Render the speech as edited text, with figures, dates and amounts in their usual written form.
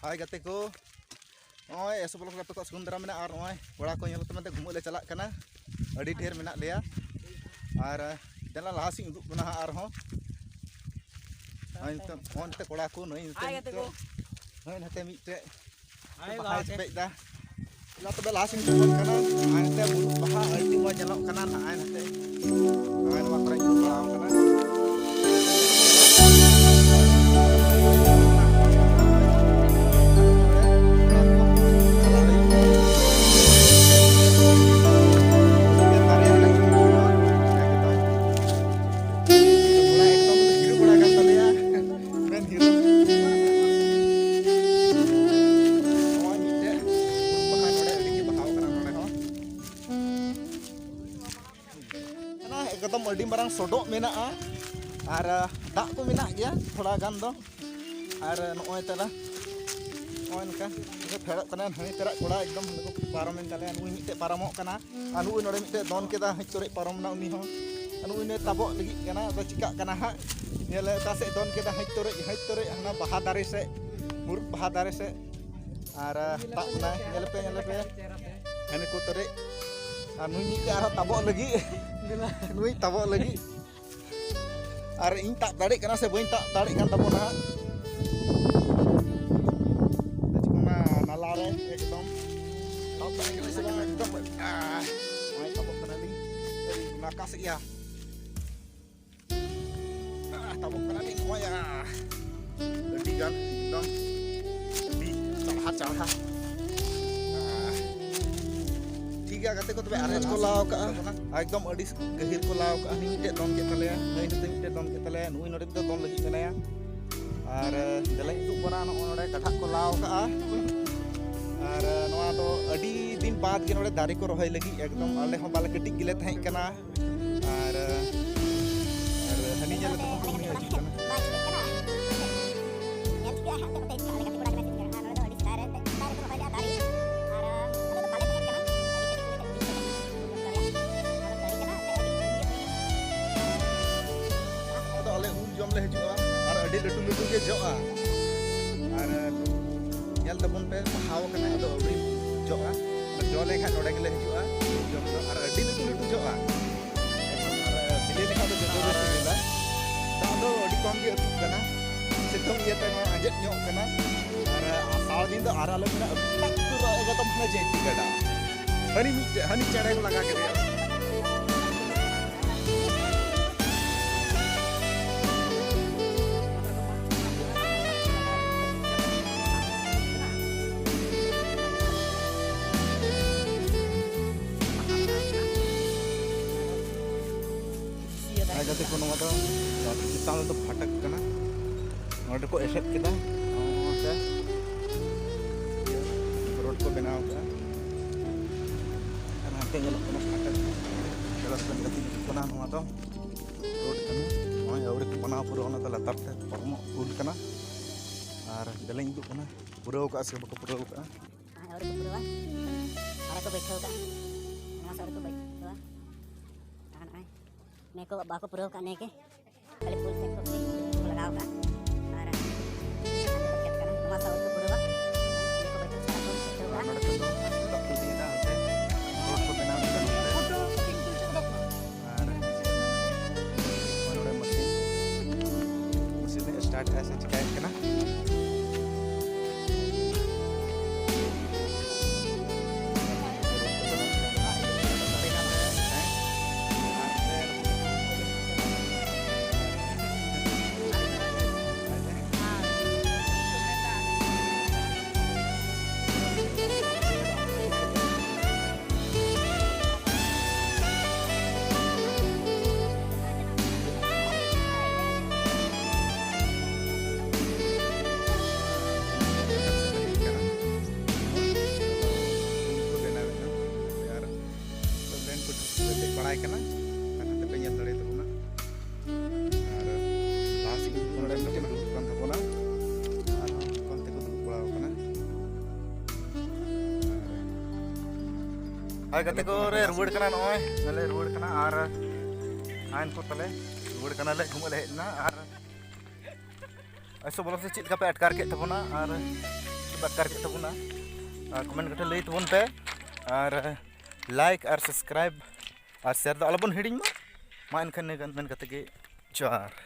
हाय गते को नॉय S block laptop सुन दरा मेना और नॉय कोड़ा को नेल तमते घुमो ले चला कना अडी ढेर मेना लेया और देला लासी उदुक बना और हो आइन त फोन ते कोड़ा को नई ते नई नते मिटे आय बाहा स्पेक दा ला तबे लासी उदुक कना आइन ते बुरु बाहा अडी मो जलक कना आइन नते आइन मा करे कोड़ा कना एकदम अड़ी मारंग सोडो मेना और दाग को मेना गया थोड़ा गान दो और नॉय तला नॉय नका फेड़ कना हनी तेरा कोड़ा एकदम पारमेन तले नुई मिटे पारमो कना नुई नोडे मिटे दोन केदा हचोरे पारमना उनी हो नुई ने ताबो लगी कना दो चिका कना हा नेले तासे दोन केदा हचोरे हना बाहा दारे से मुर बाहा दारे से और ताक ना नेले पे हने को तोरे नुई मिटे आरो ताबो लगी नुई ताबो लगी और इन tak darik kana se boin tak darik kan tapo na cuma nalare एकदम tak darik kana se एकदम mai tapo kana ni nakas ya tapo kana ni oh ya jadi kan एकदम di चढ़ा ठीक है गते को तबे आरेज को लाव का एकदम अडी गहिर को लाव का नि मिटे दोन के तले नई नते मिटे दोन के तले नुई नोडे तो दोन लगी मेनाया और दले दु बना नोडे कठा को लाव का और नवा तो अडी दिन बाद के नोडे दारी को रोहय लगी एकदम आले हो बाले कटिक गिले थाई कना और हनी जले तो को नि आजी कना जम ले हजुआ और अडी लटू लटू के जोआ और नेल तबन पे हाव कना अदो अबरी जोआ जो लेखा नोडे के ले हजुआ जम और अडी लटू लटू जोआ और बिले लेखा तो जतो सिला दादो अडी कम के अतु कना सितम ये ते अजत न्यो कना और आसाव दिन दो आरा ले मेना तक तो एगा तो मने जेती गडा हनी चढ़े को लगा के दिया जाते को नवा दो चिताल तो फटक कना नोडे को एसेट केदा ओके रोड को बनाव का और हाते गलो को फटक चलो सन गति कोना नवा दो रोड कना ओय और को बनाव पुरो ओना तो लतार ते परमो फुल कना और दलें दु कना पुरो का से बको पुरो का और को पुरो आरा को बैठो का नवा सर को बैठो मैं को बाको पुरो करने के पहले फुल से को लगाओ का और खेत करना नवा सा को पुरो मैं को बैठो सारा को पुरो नोड को तो खुदी ना होते रोड को बनाओ फोटो पिंक से को और नोड मशीन स्टार्ट ऐसे चिकाय करना पढ़ाई करना करना पे पेñal दड़े तबना और लास्ट नोडे मिटे दुक कान तबना और कोनते को दुक पड़ाव कना हाय गते को रे रुवड़ कना नय नले रुवड़ कना और आइन को तले रुवड़ कना ले घुमले हेना और ऐसे बोलो से चित का पे अटकार के तबना और पे अटकार के तबना कमेंट कटे लई तबन पे और लाइक और सब्सक्राइब और शेयर दो अलबन हिडिंग मा एनखान मेन कते के जोहार।